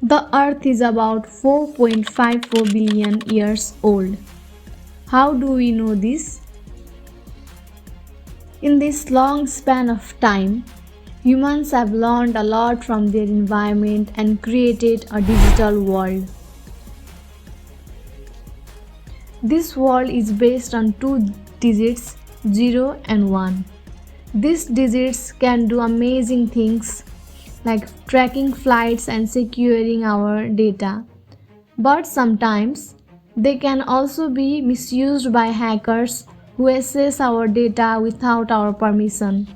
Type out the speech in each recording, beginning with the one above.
The Earth is about 4.54 billion years old. How do we know this? In this long span of time, humans have learned a lot from their environment and created a digital world. This world is based on two digits, 0 and 1. These digits can do amazing things like tracking flights and securing our data. But sometimes they can also be misused by hackers who access our data without our permission.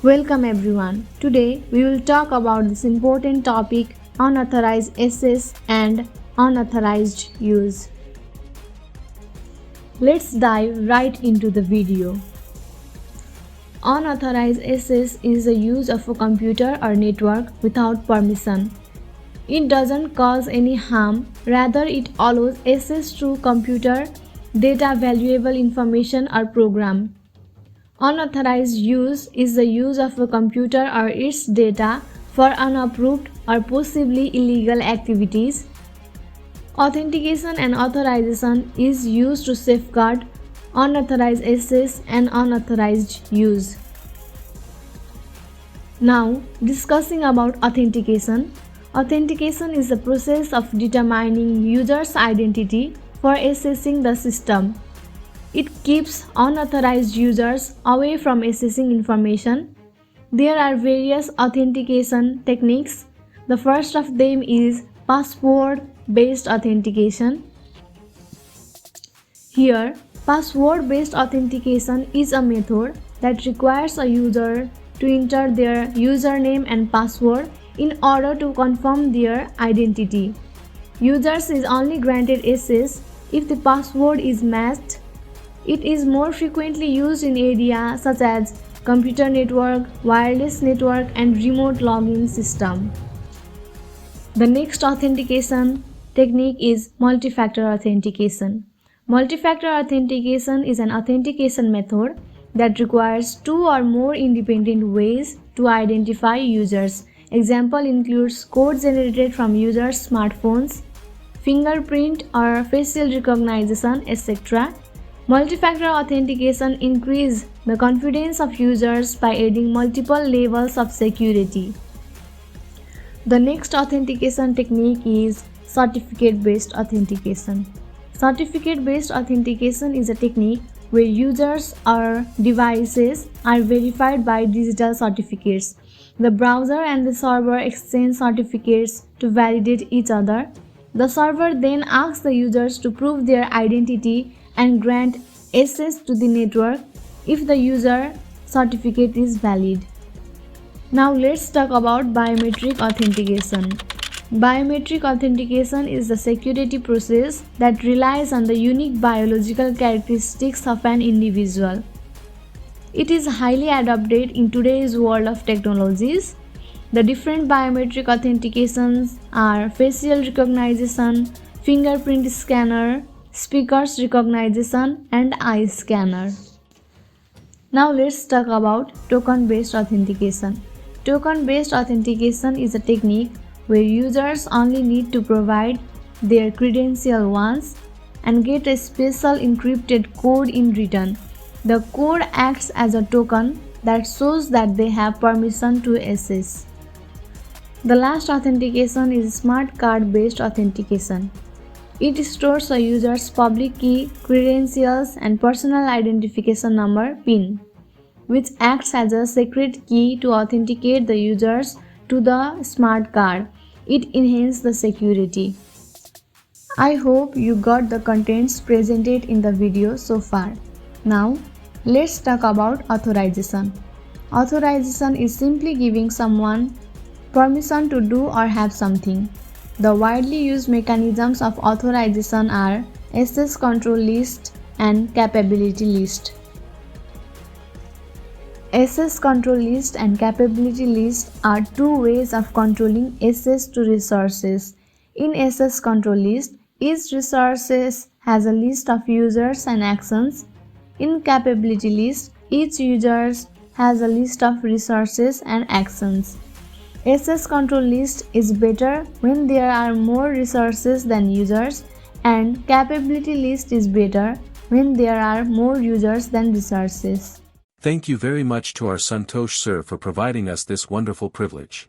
Welcome everyone. Today we will talk about this important topic, unauthorized access and unauthorized use. Let's dive right into the video. Unauthorized access is the use of a computer or network without permission. It doesn't cause any harm, rather it allows access to computer data, valuable information or program. Unauthorized use is the use of a computer or its data for unapproved or possibly illegal activities. Authentication and authorization is used to safeguard unauthorized access and unauthorized use. Now, discussing about authentication. Authentication is the process of determining user's identity for accessing the system. It keeps unauthorized users away from accessing information. There are various authentication techniques. The first of them is password-based authentication. Here, password-based authentication is a method that requires a user to enter their username and password in order to confirm their identity. Users is only granted access if the password is matched. It is more frequently used in areas such as computer network, wireless network, and remote login system. The next authentication technique is multi-factor authentication. Multi-factor authentication is an authentication method that requires two or more independent ways to identify users. Example includes code generated from users' smartphones, fingerprint or facial recognition, etc. Multi-factor authentication increases the confidence of users by adding multiple levels of security. The next authentication technique is certificate-based authentication. Certificate-based authentication is a technique where users or devices are verified by digital certificates. The browser and the server exchange certificates to validate each other. The server then asks the users to prove their identity and grant access to the network if the user certificate is valid. Now let's talk about biometric authentication. Biometric authentication is the security process that relies on the unique biological characteristics of an individual. It is highly adopted in today's world of technologies. The different biometric authentications are facial recognition, fingerprint scanner, speaker's recognition, and eye scanner. Now let's talk about token-based authentication. Token-based authentication is a technique where users only need to provide their credential once and get a special encrypted code in return. The code acts as a token that shows that they have permission to access. The last authentication is smart card-based authentication. It stores a user's public key, credentials, and personal identification number (PIN), which acts as a secret key to authenticate the users to the smart card. It enhances the security. I hope you got the contents presented in the video so far. Now, let's talk about authorization. Authorization is simply giving someone permission to do or have something. The widely used mechanisms of authorization are access control list and capability list. Access control list and capability list are two ways of controlling access to resources. In access control list, each resource has a list of users and actions. In capability list, each user has a list of resources and actions. Access control list is better when there are more resources than users, and capability list is better when there are more users than resources. Thank you very much to our Santosh sir for providing us this wonderful privilege.